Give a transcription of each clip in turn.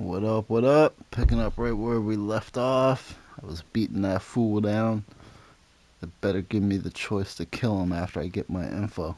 What up, what up? Picking up right where we left off. I was beating that fool down. It better give me the choice to kill him after I get my info.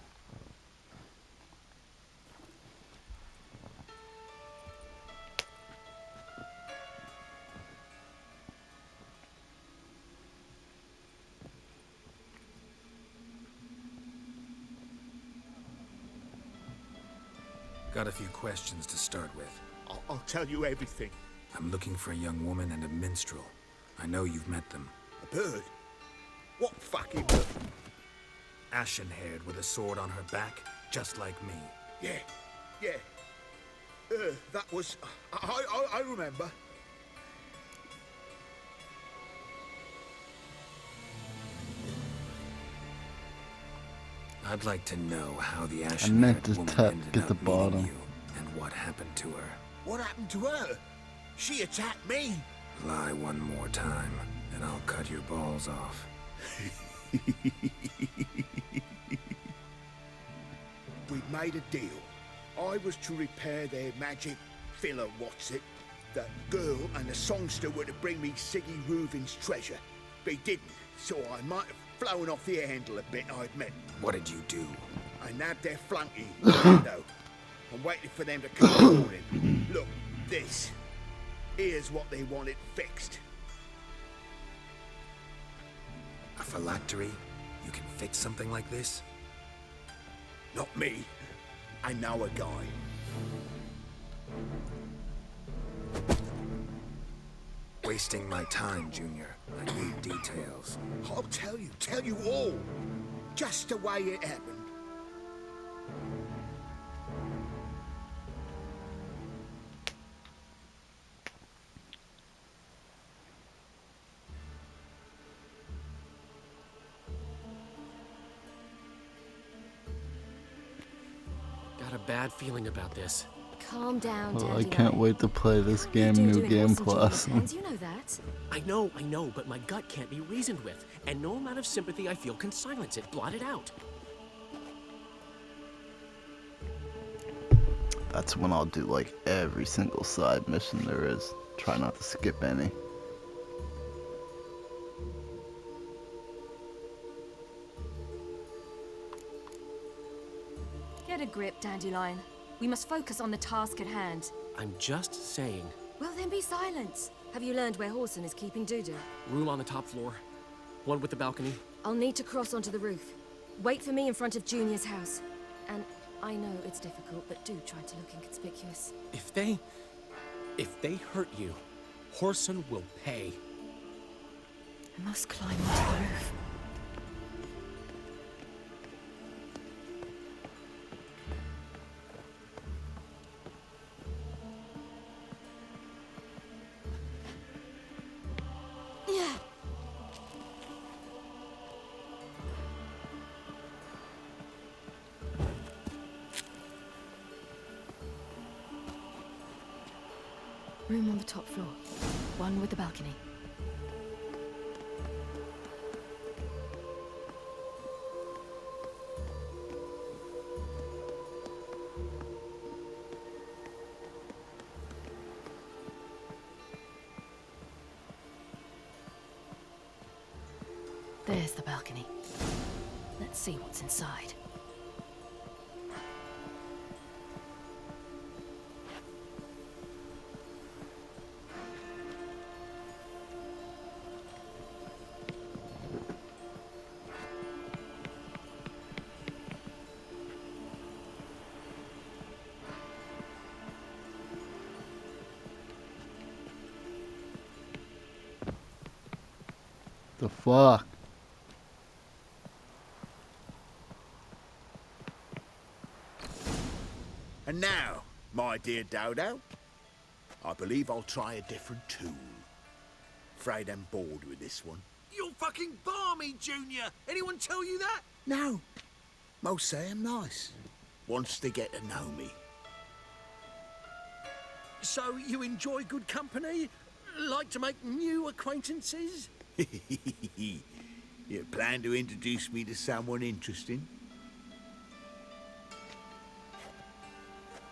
Got a few questions to start with. I'll tell you everything. I'm looking for a young woman and a minstrel. I know you've met them. A bird? What fucking bird? Ashen-haired with a sword on her back, just like me. Yeah. That was... I remember. I'd like to know how the meant ashen-haired to woman get ended the up meeting bottom. you, and what happened to her. What happened to her? She attacked me. Lie one more time, and I'll cut your balls off. We'd made a deal. I was to repair their magic filler, what's it? The girl and the songster were to bring me Siggy Reuven's treasure. They didn't, so I might have flown off the handle a bit, I admit. What did you do? I nabbed their flunky in the window and waited for them to come morning. Look, this. Here's what they wanted fixed. A phylactery? You can fix something like this? Not me. I know a guy. Wasting my time, Junior. I need details. I'll tell you all. Just the way it happened. Got a bad feeling about this. Calm down, Well, I Daddy. can't wait to play this game, You do New doing Game what's in Plus. Julia's hands, you know that. I know, but my gut can't be reasoned with, and no amount of sympathy I feel can silence it, blot it out. That's when I'll do like every single side mission there is. Try not to skip any. Get a grip, Dandelion. We must focus on the task at hand. I'm just saying. Well, then be silent. Have you learned where Horson is keeping Dudu? Room on the top floor. One with the balcony. I'll need to cross onto the roof. Wait for me in front of Junior's house. And I know it's difficult, but do try to look inconspicuous. If they hurt you, Horson will pay. I must climb onto the roof. Yeah. Room on the top floor. One with the balcony. There's the balcony. Let's see what's inside. The fuck? And now, my dear Dodo, I believe I'll try a different tool. Afraid I'm bored with this one. You're fucking balmy, Junior! Anyone tell you that? No. Most say I'm nice. Wants to get to know me. So you enjoy good company? Like to make new acquaintances? You plan to introduce me to someone interesting?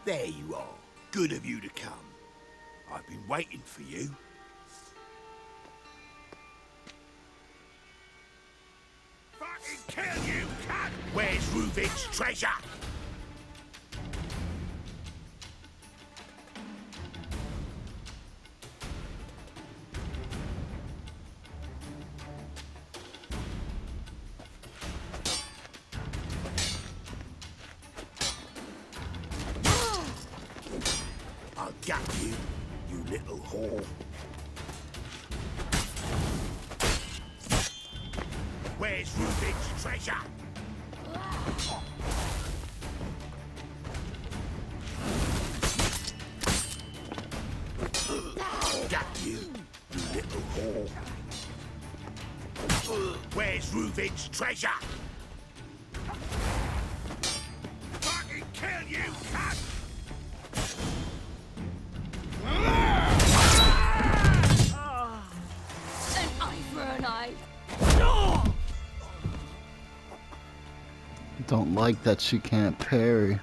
There you are. Good of you to come. I've Been waiting for you. Fucking kill you, cunt! Where's Reuven's treasure? I'll gut you, you little whore. Where's Reuven's treasure? I'll gut you, you little whore. Where's Reuven's treasure? Fucking kill you, cunt! An eye for an eye. Don't like that she can't parry.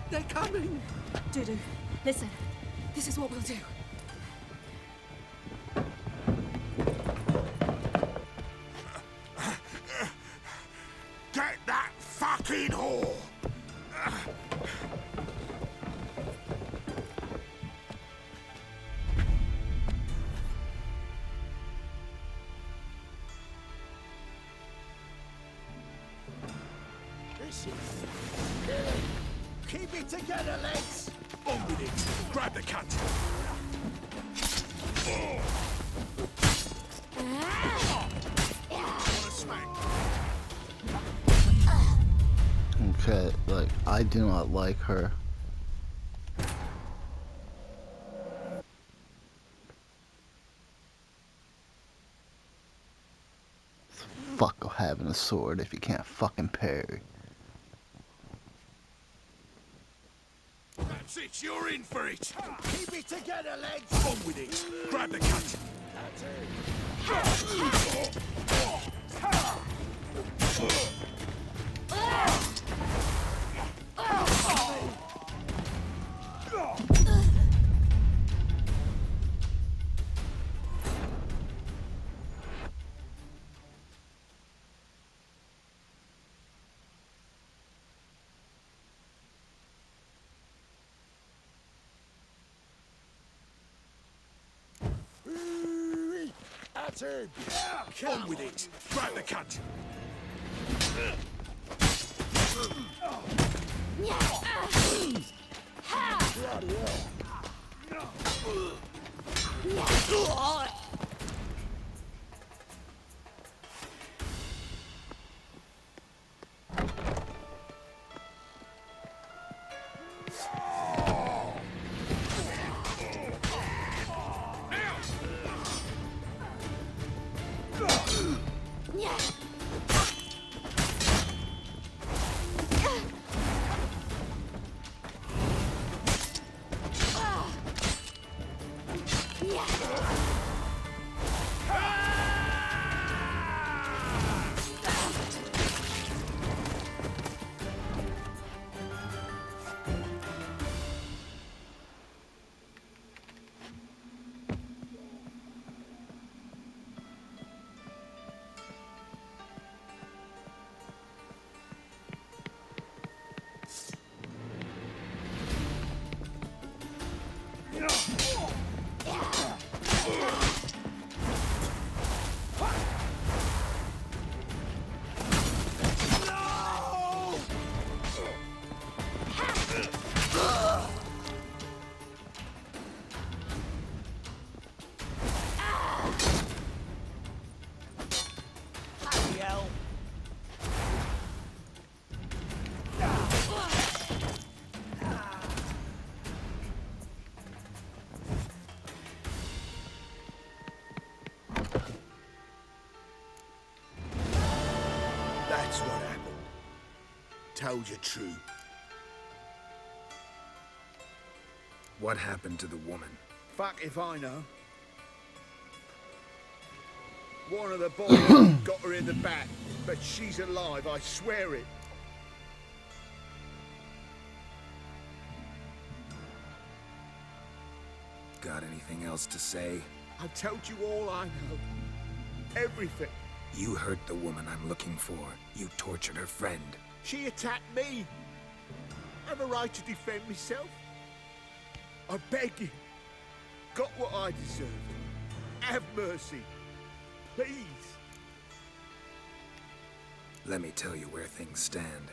They're coming! Dudu, listen. This is what we'll do. Get that fucking whore! Keep it together, legs! On with it! Grab the cunt! Wanna smack? Okay, like, I do not like her. Fuck having a sword if you can't fucking parry. That's it! You're in for it! Keep it together, legs! On with it! Grab the cunt! Attitude! On with it! Grab the cunt! That's what happened. Told you true. What happened to the woman? Fuck if I know. One of the boys got her in the back, but she's alive, I swear it. Got anything else to say? I've told you all I know. Everything. You hurt the woman I'm looking for. You tortured her friend. She attacked me. I have a right to defend myself. I beg you. Got what I deserved. Have mercy. Please. Let me tell you where things stand.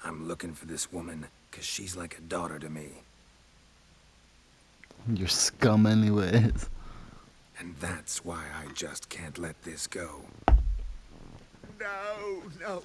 I'm looking for this woman, 'cause she's like a daughter to me. You're scum anyways. And that's why I just can't let this go. No, no.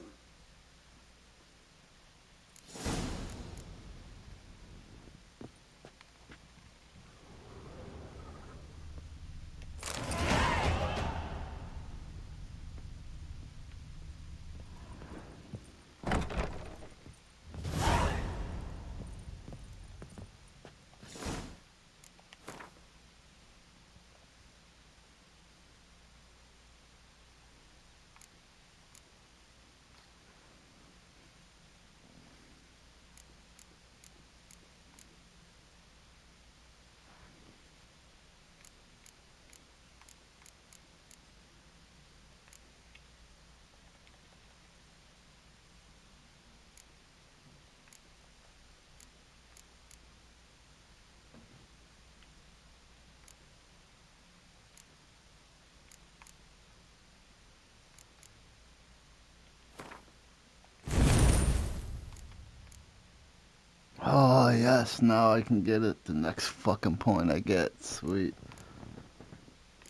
Oh, yes, now I can get it. The next fucking point I get. Sweet.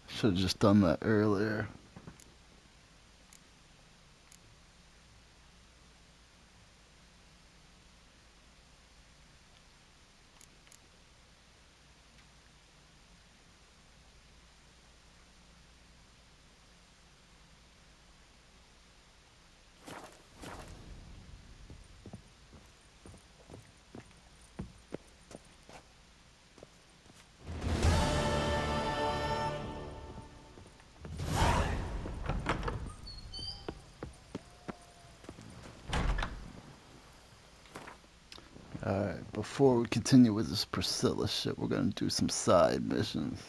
Should've just done that earlier. Alright, before we continue with this Priscilla shit, we're gonna do some side missions.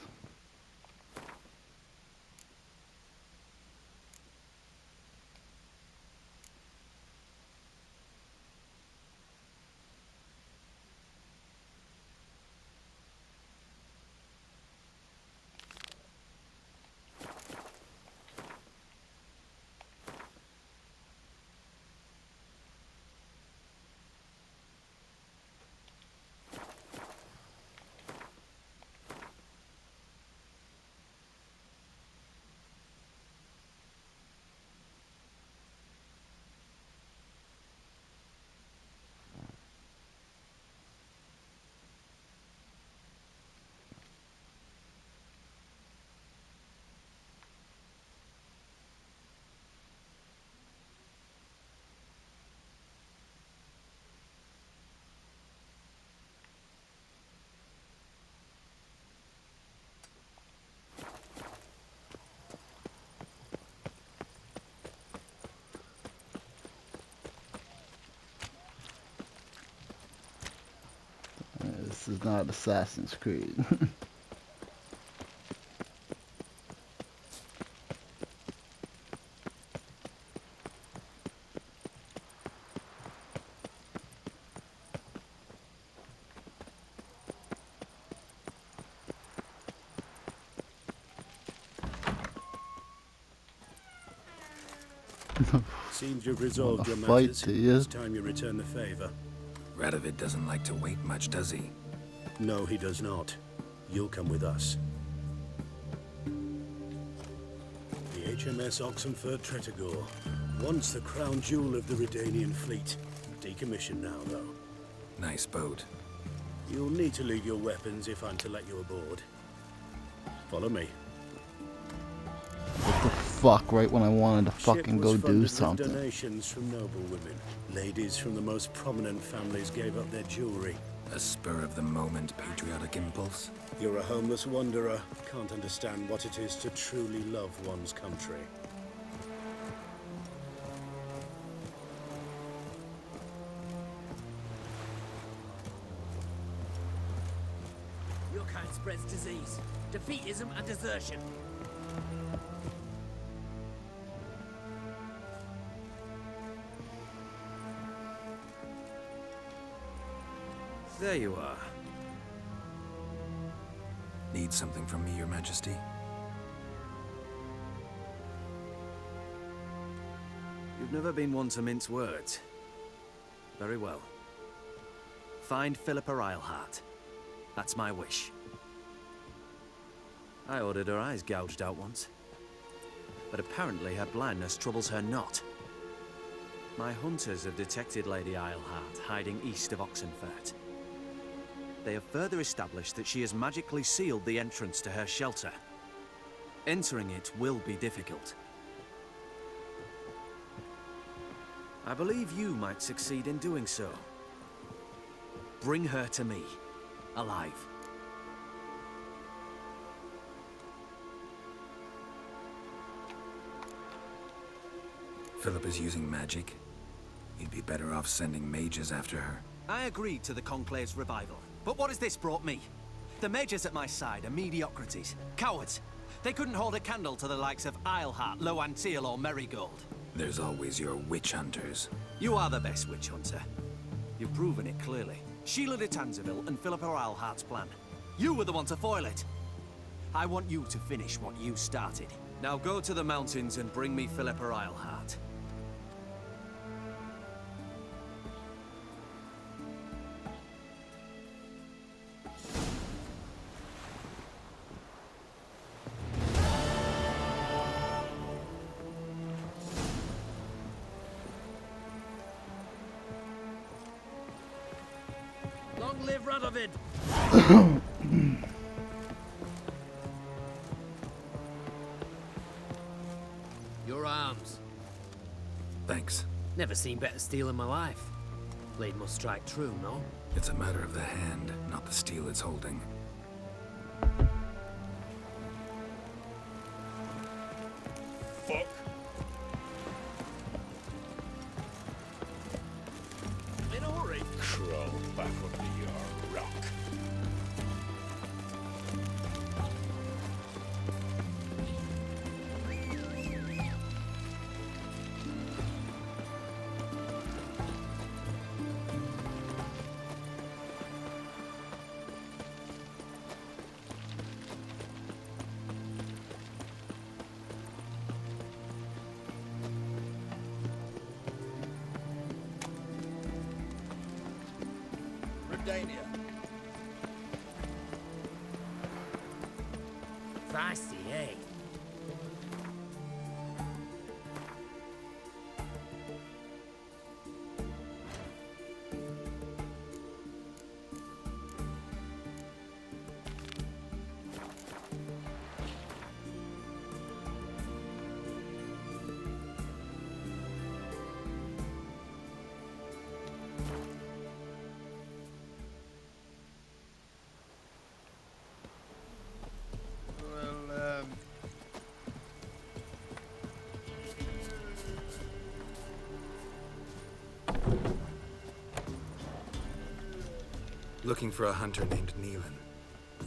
This is not Assassin's Creed. Seems you've resolved your Fight, matters. do you? It's time you return the favor. Radovid doesn't like to wait much, does he? No, he does not. You'll come with us. The HMS Oxenford Tretogor. Once the crown jewel of the Redanian fleet. Decommissioned now, though. Nice boat. You'll need to leave your weapons if I'm to let you aboard. Follow me. What the fuck, right when I wanted to fucking Ship go was do funded with something. donations from noble women. Ladies from the most prominent families gave up their jewelry. A spur-of-the-moment patriotic impulse? You're a homeless wanderer. Can't understand what it is to truly love one's country. Your kind spreads disease, defeatism, and desertion. There you are. Need something from me, Your Majesty? You've never been one to mince words. Very well. Find Philippa Eilhart. That's my wish. I ordered her eyes gouged out once. But apparently her blindness troubles her not. My hunters have detected Lady Eilhart hiding east of Oxenfurt. They have further established that she has magically sealed the entrance to her shelter. Entering it will be difficult. I believe you might succeed in doing so. Bring her to me, alive. Philip is using magic. You'd be better off sending mages after her. I agreed to the Conclave's revival. But what has this brought me? The mages at my side are mediocrities, cowards. They couldn't hold a candle to the likes of Eilhart, Loantil, or Merigold. There's always your witch hunters. You are the best witch hunter. You've proven it clearly. Sheila de Tanzeville and Philippa Eilhart's plan. You were the one to foil it. I want you to finish what you started. Now go to the mountains and bring me Philippa Eilhart. Long live Radovid! Your arms. Thanks. Never seen better steel in my life. Blade must strike true, no? It's a matter of the hand, not the steel it's holding. Fuck. In a hurry. Crawl back under your rock. Redania. Feisty, eh? Looking for a hunter named Neelan.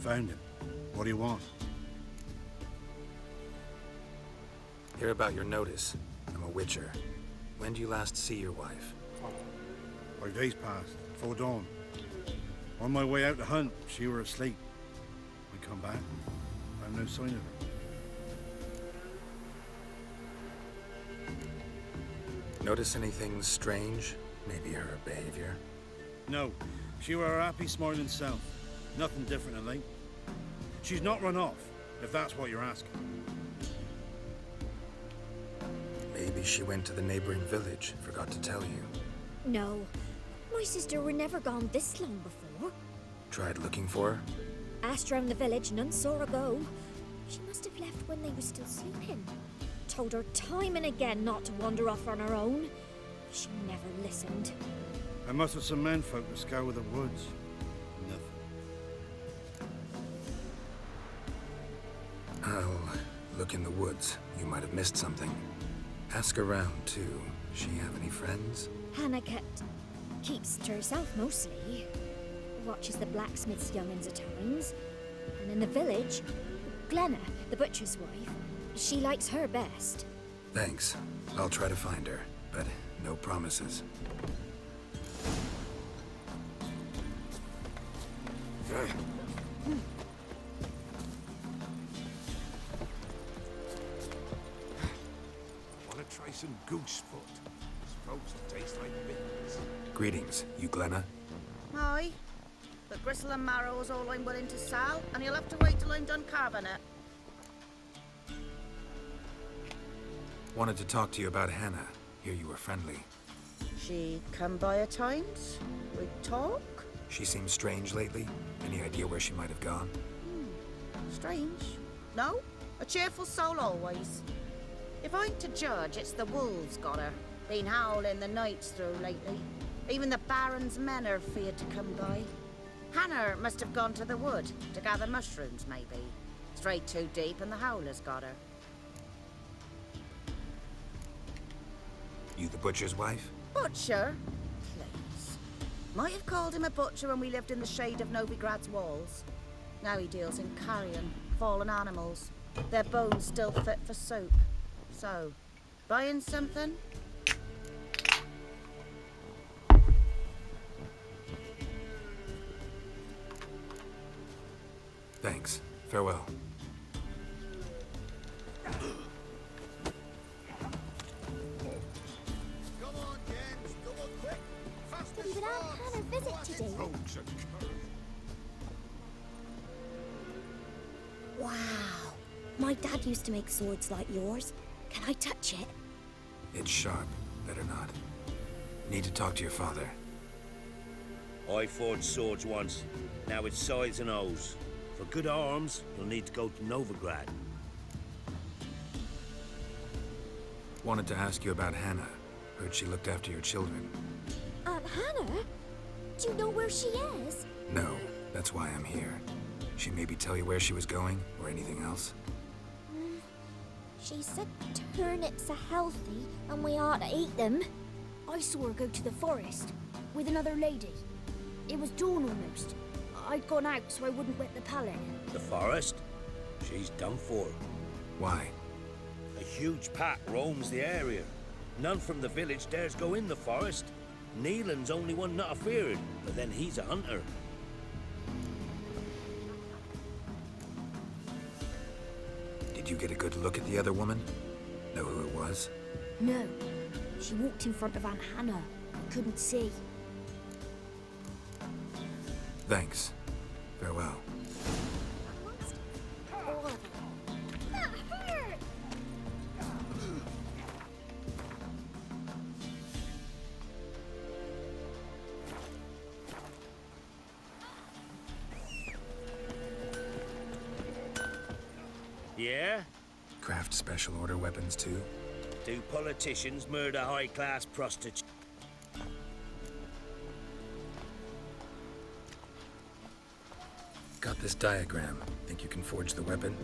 Found him. What do you want? Hear about your notice. I'm a witcher. When do you last see your wife? 5 days passed, before dawn. On my way out to hunt, she were asleep. I come back, found no sign of her. Notice anything strange? Maybe her behavior? No, she were her happy, smiling self. Nothing different than late. She's not run off, if that's what you're asking. Maybe she went to the neighboring village, forgot to tell you. No. My sister were never gone this long before. Tried looking for her? Asked round the village, none saw her go. She must have left when they were still sleeping. Told her time and again not to wander off on her own. She never listened. I must have some menfolk to scour the woods. look in the woods. You might have missed something. Ask around, too. She have any friends? Hannah keeps to herself mostly. Watches the blacksmith's young'uns at times. And in the village, Glenna, the butcher's wife, she likes her best. Thanks. I'll try to find her, but no promises. Wanna try some goose foot? Supposed to taste like beans. Greetings, you Glenna? Aye. But gristle and marrow is all I'm willing to sell, and you'll have to wait till I'm done carving it. Wanted to talk to you about Hannah. Hear you were friendly. She come by at times. We talk. She seems strange lately. Any idea where she might have gone? Strange. No? A cheerful soul always. If I'm to judge, it's the wolves got her. Been howling the nights through lately. Even the Baron's men are feared to come by. Hannah must have gone to the wood to gather mushrooms, maybe. Strayed too deep and the howlers got her. You the butcher's wife? Butcher? Please. Might have called him a butcher when we lived in the shade of Novigrad's walls. Now he deals in carrion, fallen animals. Their bones still fit for soup. So, buying something? Thanks. Farewell. Come on, Jens, go on quick. Fast We as would have fast. Hannah visit today. Rogues and curs. Wow. My dad used to make swords like yours. Can I touch it? It's sharp. Better not. Need to talk to your father. I forged swords once. Now it's sides and O's. For good arms, you'll need to go to Novigrad. Wanted to ask you about Hannah. Heard she looked after your children. Aunt Hannah? Do you know where she is? No, that's why I'm here. She maybe tell you where she was going, or anything else? She said turnips are healthy and we ought to eat them. I saw her go to the forest with another lady. It was dawn almost. I'd gone out so I wouldn't wet the pallet. The forest? She's done for. Why? A huge pack roams the area. None from the village dares go in the forest. Neelan's only one not afeared, but then he's a hunter. Did you get a good look at the other woman? Know who it was? No. She walked in front of Aunt Hannah. I couldn't see. Thanks. Farewell. All of them. That hurt! Yeah? Craft special order weapons too? Do politicians murder high-class prostitutes? Got this diagram. Think you can forge the weapon?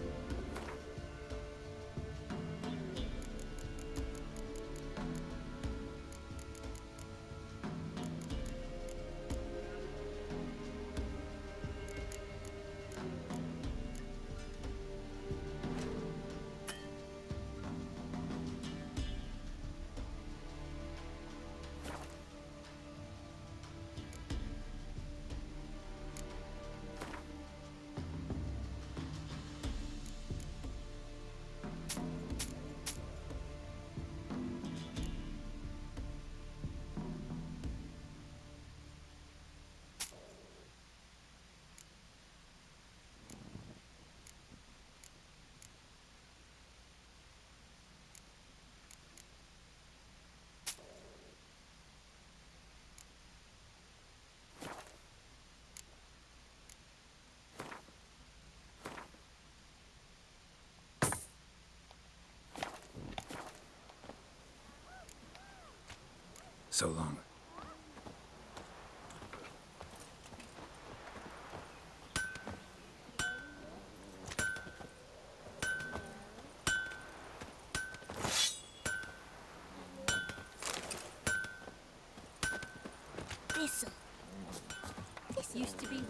So long.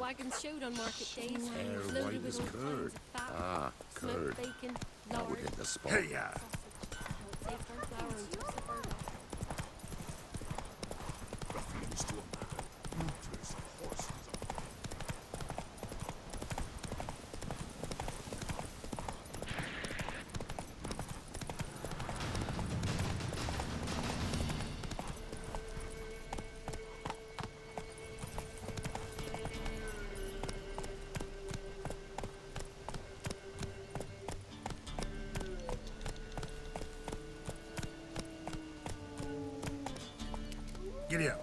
wagons showed on market days. Hair loaded white with as all curd. kinds of fat, Ah, smoked curd. bacon, That would lard, hit the spot. Hey, yeah. saffron flour, and tops of burdock. Giddy up.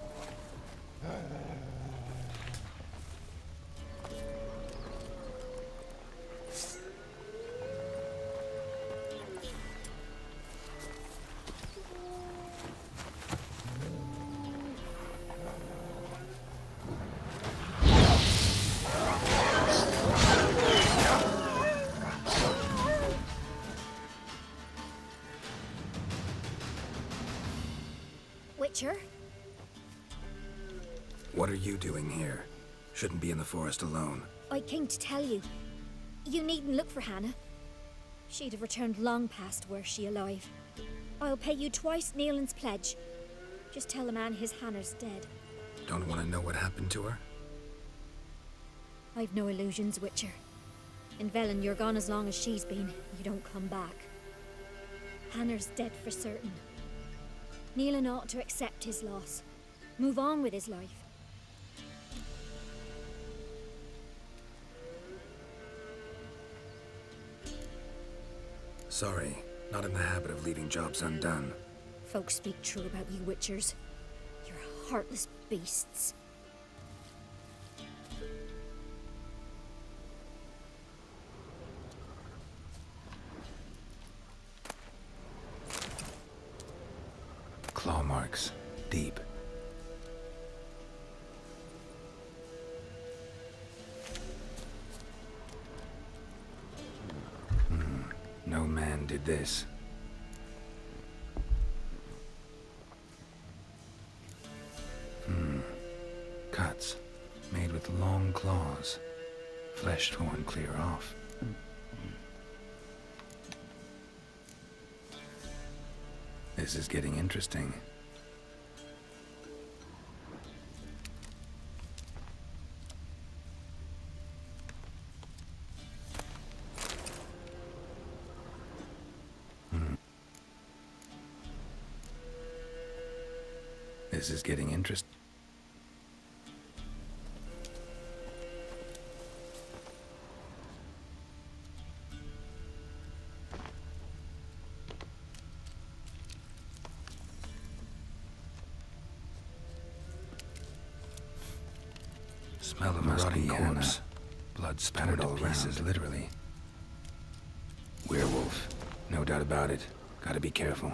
Witcher? What are you doing here? Shouldn't be in the forest alone. I came to tell you. You needn't look for Hannah. She'd have returned long past were she alive. I'll pay you twice Neelan's pledge. Just tell the man his Hannah's dead. Don't want to know what happened to her? I've no illusions, Witcher. In Velen, you're gone as long as she's been. You don't come back. Hannah's dead for certain. Neelan ought to accept his loss. Move on with his life. Sorry, not in the habit of leaving jobs undone. Folks speak true about you, Witchers. You're heartless beasts. Claw marks. Deep. No man did this. Cuts. Made with long claws. Flesh torn clear off. This is getting interesting. This is getting interesting. Smell of a rotting corpse. Blood spattered all around, literally. Werewolf. No doubt about it. Gotta be careful.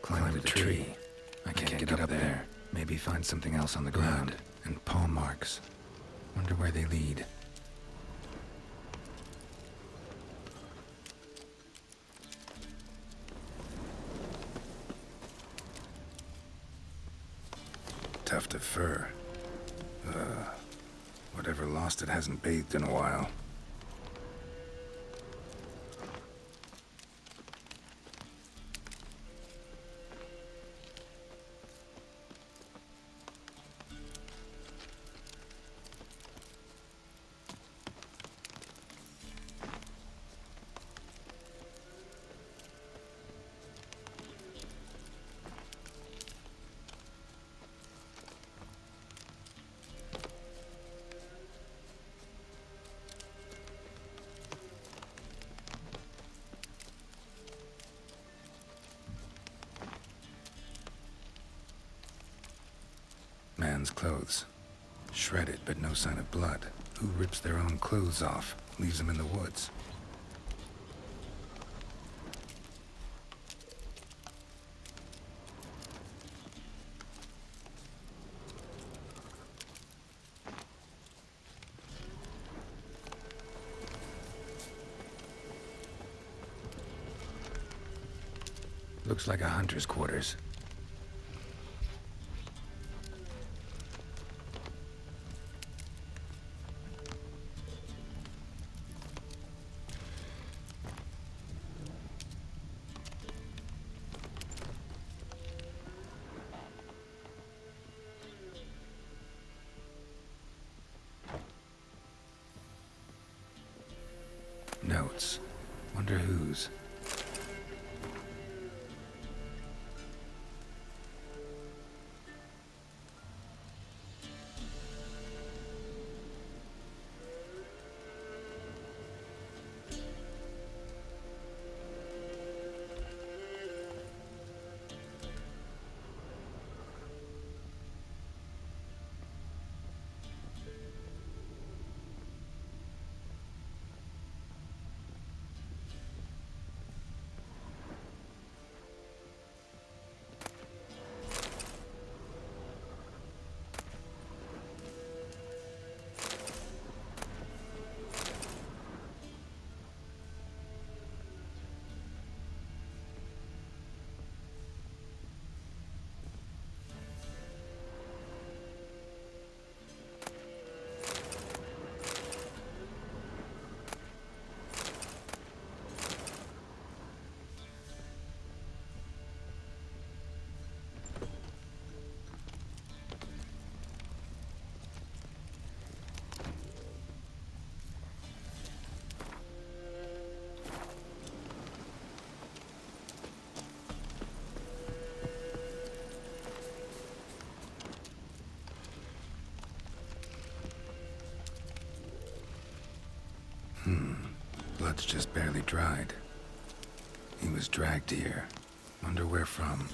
Climb the tree. I can't get up there. Maybe find something else on the ground. And paw marks. Wonder where they lead. Tuft of fur. Whatever lost it hasn't bathed in a while. Man's clothes. Shredded, but no sign of blood. Who rips their own clothes off, leaves them in the woods? Looks like a hunter's quarters. Notes. Wonder whose. Blood's just barely dried. He was dragged here. Wonder where from.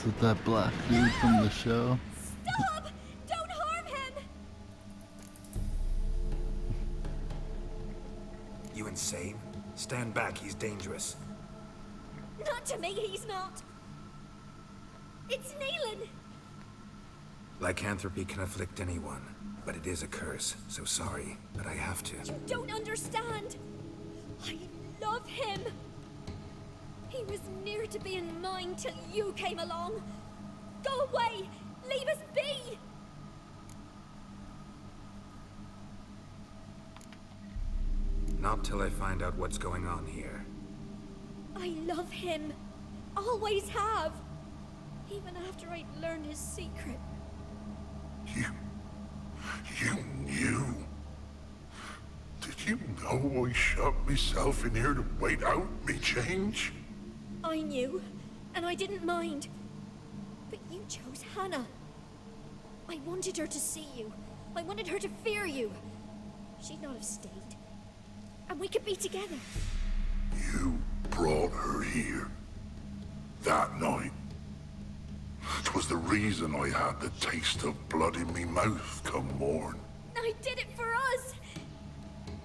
Is it that black dude from the show? Stop! Don't harm him! You insane? Stand back, he's dangerous. Not to me, he's not. It's Neelan. Lycanthropy can afflict anyone, but it is a curse, so sorry, but I have to. You don't understand. I love him. He was near to being mine till you came along. Go away! Leave us be! Not till I find out what's going on here. I love him. Always have. Even after I'd learned his secret. You knew? Did you know I shut myself in here to wait out me change? I knew, and I didn't mind. But you chose Hannah. I wanted her to see you. I wanted her to fear you. She'd not have stayed. And we could be together. You brought her here. That night. 'Twas the reason I had the taste of blood in me mouth come morn. I did it for us.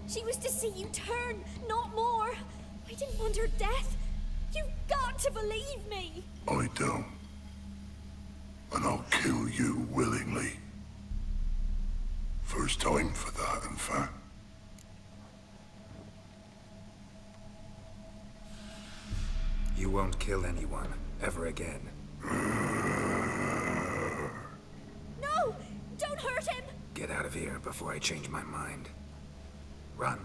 She was to see you turn, not more. I didn't want her death. You've got to believe me. I don't. And I'll kill you willingly. First time for that, in fact. You won't kill anyone, ever again. No! Don't hurt him! Get out of here before I change my mind. Run.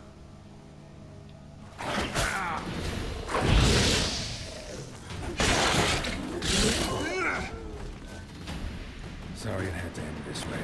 Sorry it had to end this way.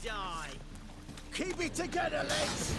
die. Keep it together, lads.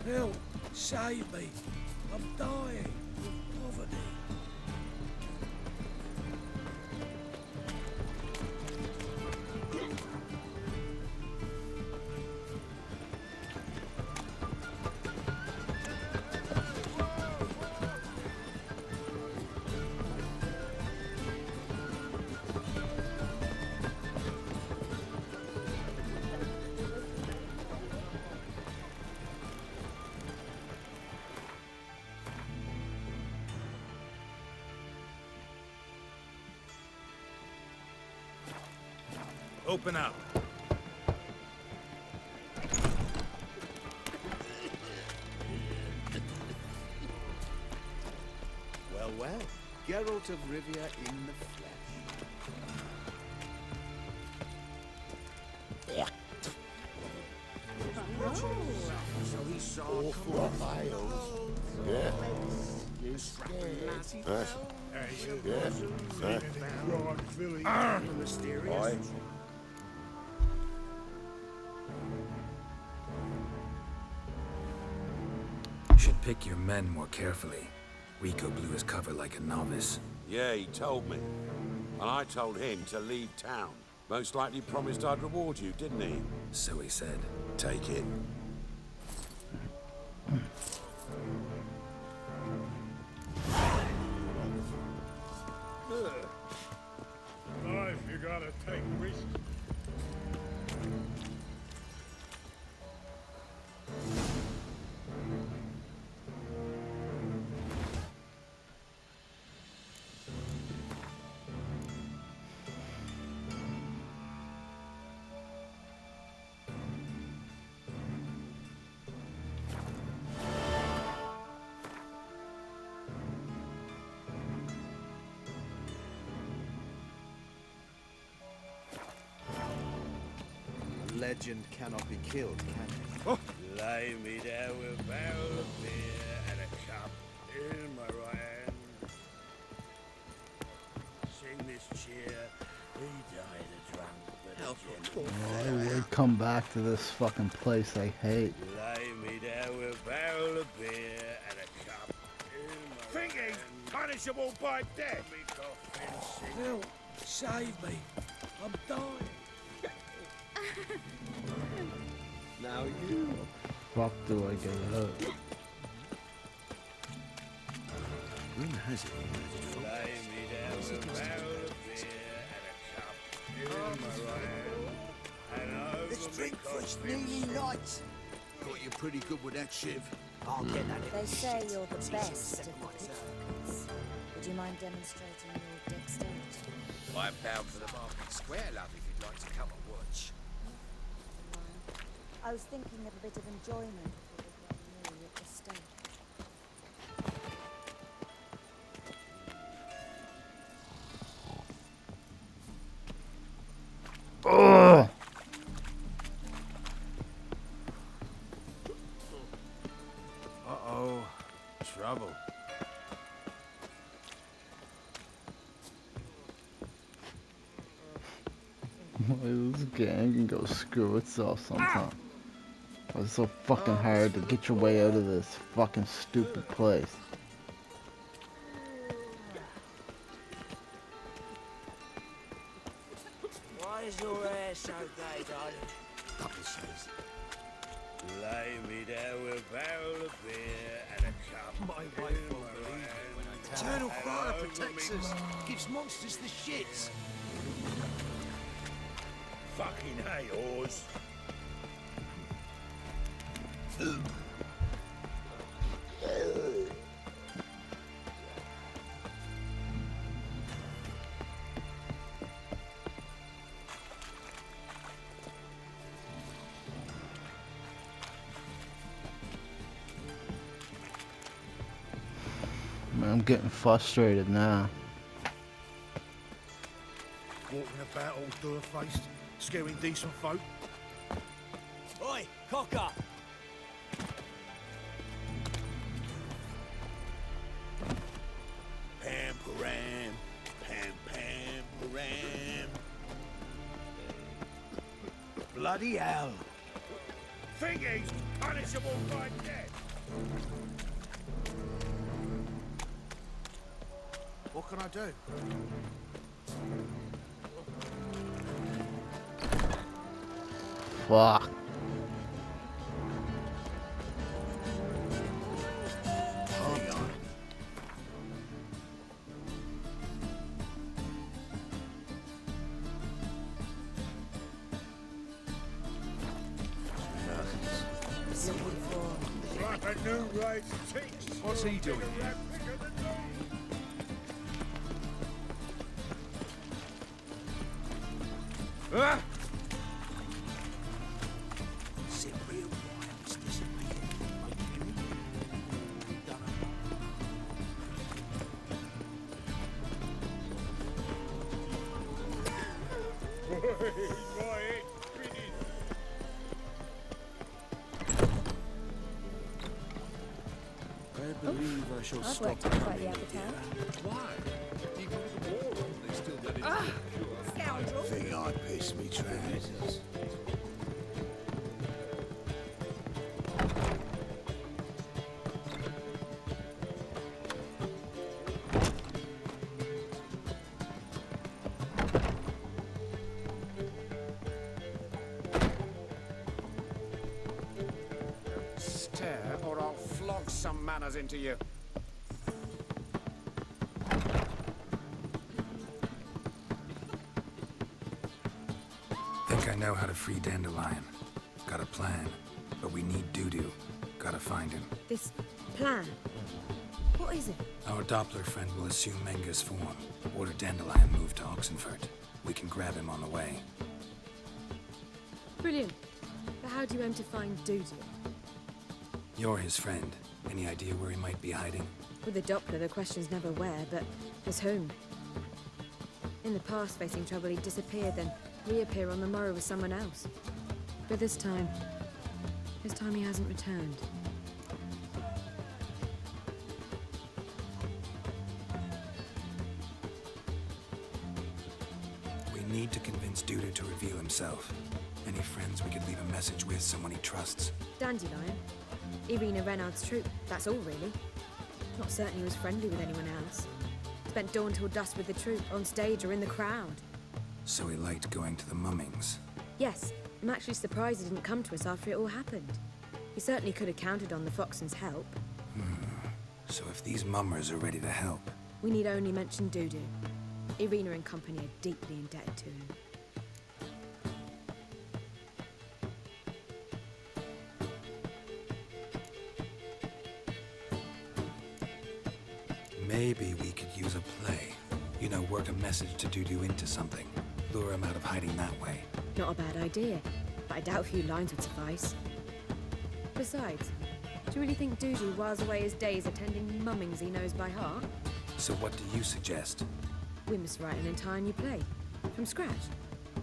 Help! Save me! I'm dying of poverty. Open up. Well, well. Geralt of Rivia in the flesh. So he saw Awful vials. Yeah. You scared. mysterious. Should pick your men more carefully. Rico blew his cover like a novice. Yeah, he told me. And I told him to leave town. Most likely promised I'd reward you, didn't he? So he said. Take it. Life, you gotta take risks. Legend cannot be killed, can it? Oh. Lay me down with a barrel of beer and a cup in my right hand. Sing this cheer, he died a drunk, but a I would come back to this fucking place I hate. Lay me down with a barrel of beer and a cup in my Think he's punishable by death. Help! Save me! I'm dying. Now you. Fuck do I get out? Rumor has it. Lay me down with a barrel of beer and a cup in my right hand. And over Let's drink me for its nearly night. Got you pretty good with that shiv. I'll get that. They say you're the best of the pickpockets. Would you mind demonstrating your dexterity? I'm bound for the market square, love, if you'd like to come and watch. I was thinking of a bit of enjoyment before we get near at the stake. Ugh! Uh-oh. Trouble. This gang can go screw itself sometime. It's so fucking hard to get your way out of this fucking stupid place. Why is your hair so gay, darling? Couple says. Lay me down with a barrel of beer and a cup. My wife won't believe me when I eternal fire protects us. Gives monsters the shits. Fucking hey, Oz. Man, I'm getting frustrated now. Walking about all door-faced, scaring decent folk. Oi, cocker! Pam-param, pam-pam-param. Bloody hell. Think he's punishable by death. What can I do? Fuck. Like a new race teach. What's he doing here? Ah! Cyprian Wilds disappeared. I believe I shall I've stop worked out quite the coming appetite. Why? Even with the war on, they still let it Scoundrel! Think I pissed me trousers. Stare, or I'll flog some manners into you. Think I know how to free Dandelion. Got a plan. But we need Dudu. Gotta find him. This plan? What is it? Our Doppler friend will assume Menger's form. Order Dandelion moved to Oxenfurt. We can grab him on the way. Brilliant. But how do you aim to find Dudu? You're his friend. Any idea where he might be hiding? With the Doppler, the question's never where, but as whom. In the past, facing trouble, he'd disappear, then reappear on the morrow with someone else. But this time he hasn't returned. We need to convince Dudu to reveal himself. Any friends we could leave a message with, someone he trusts. Dandelion? Irina Renard's troop, that's all really. Not certain he was friendly with anyone else. Spent dawn till dusk with the troop, on stage or in the crowd. So he liked going to the mummings. Yes, I'm actually surprised he didn't come to us after it all happened. He certainly could have counted on the Foxen's help. So if these mummers are ready to help, We need only mention Dudu. Irina and company are deeply indebted to him. maybe we could use a play. You know, work a message to Dudu into something. Lure him out of hiding that way. Not a bad idea, but I doubt a few lines would suffice. Besides, do you really think Dudu whiles away his days attending mummings he knows by heart? So what do you suggest? We must write an entire new play. From scratch.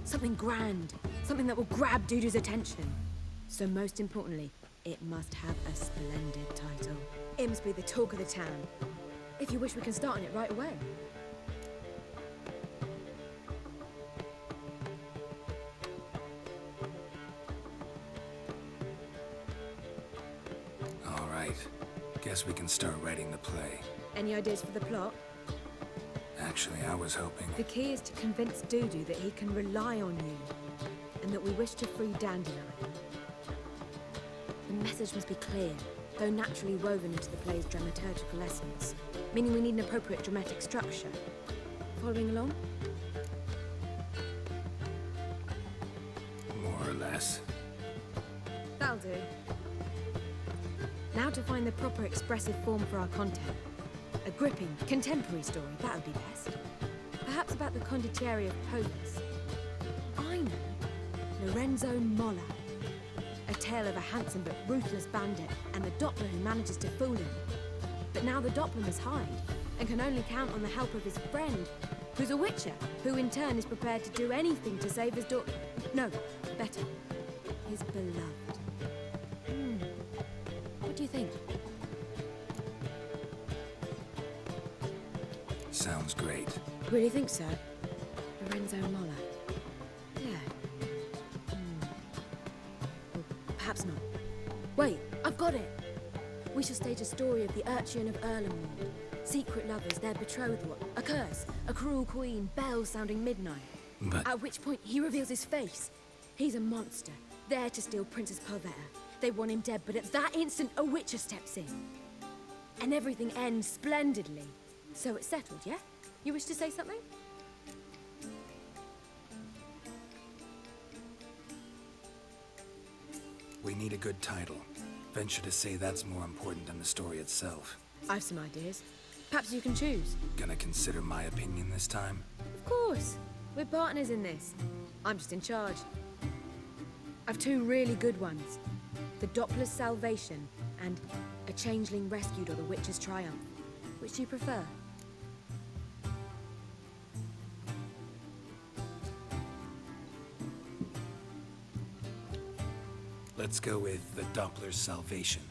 Something grand. Something that will grab Dudu's attention. So most importantly, it must have a splendid title. It must be the talk of the town. If you wish, we can start on it right away. All right. Guess we can start writing the play. Any ideas for the plot? Actually, I was hoping... The key is to convince Dudu that he can rely on you, and that we wish to free Dandelion. The message must be clear, though naturally woven into the play's dramaturgical essence, meaning we need an appropriate dramatic structure. Following along? More or less. That'll do. Now to find the proper expressive form for our content. A gripping, contemporary story, that would be best. Perhaps about the condottieri of Polis. I know. Lorenzo Molla. A tale of a handsome but ruthless bandit and the Doppler who manages to fool him. But now the Doppler must hide and can only count on the help of his friend, who's a witcher, who in turn is prepared to do anything to save his daughter. No, better. His beloved. What do you think? Sounds great. Really think so? Lorenzo Molla. Yeah. Well, perhaps not. Wait, I've got it! We shall stage a story of the Urchin of Erlenwald. Secret lovers, their betrothal, a curse, a cruel queen, bells sounding midnight. But... At which point, he reveals his face. He's a monster, there to steal Princess Pavetta. They want him dead, but at that instant, a witcher steps in. And everything ends splendidly. So it's settled, yeah? You wish to say something? We need a good title. Venture to say that's more important than the story itself. I've some ideas. Perhaps you can choose. Gonna consider my opinion this time? Of course. We're partners in this. I'm just in charge. I've two really good ones. The Doppler's Salvation and A Changeling Rescued or the Witcher's Triumph. Which do you prefer? Let's go with The Doppler's Salvation.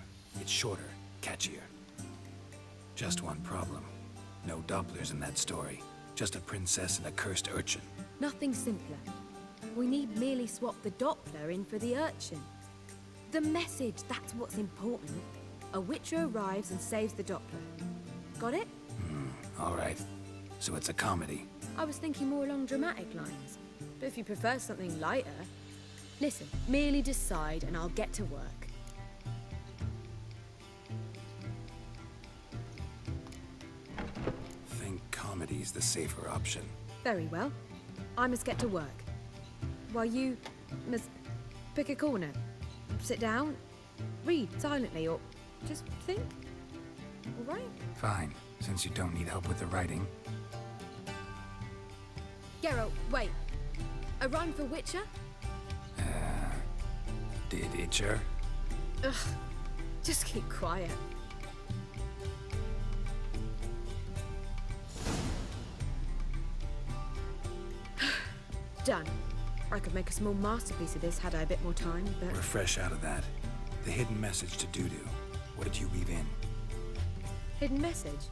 It's shorter, catchier. Just one problem. No Dopplers in that story. Just a princess and a cursed urchin. Nothing simpler. We need merely swap the Doppler in for the urchin. The message, that's what's important. A witcher arrives and saves the Doppler. Got it? All right. So it's a comedy. I was thinking more along dramatic lines. But if you prefer something lighter... Listen, merely decide and I'll get to work. Think comedy's the safer option. Very well. I must get to work. While you must pick a corner. Sit down, read silently, or just think. All right? Fine, since you don't need help with the writing. Geralt, wait. A rhyme for Witcher? Did Itcher? Ugh. Just keep quiet. Done. I could make a small masterpiece of this had I a bit more time, but... We're fresh out of that. The hidden message to Dudu. What did you weave in? Hidden message?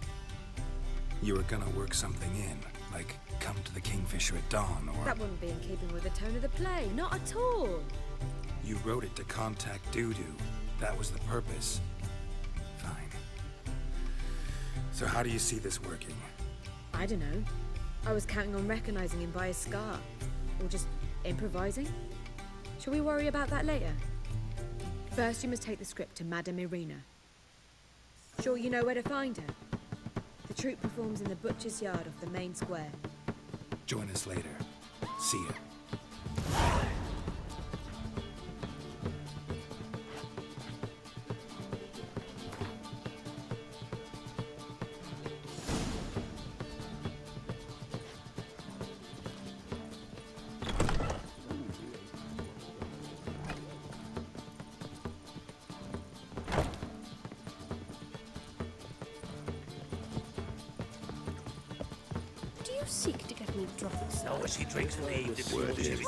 You were gonna work something in, like come to the Kingfisher at dawn, or... That wouldn't be in keeping with the tone of the play, not at all. You wrote it to contact Dudu. That was the purpose. Fine. So how do you see this working? I don't know. I was counting on recognizing him by his scar. Or just improvising. Shall we worry about that later? First, you must take the script to Madame Irina. Sure you know where to find her? The troupe performs in the butcher's yard off the main square. Join us later. See ya. Do you seek to get me drunk? No, she drinks me. Word is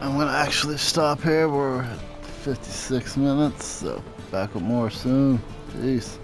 I'm gonna actually stop here. We're at 56 minutes, so back with more soon. Peace.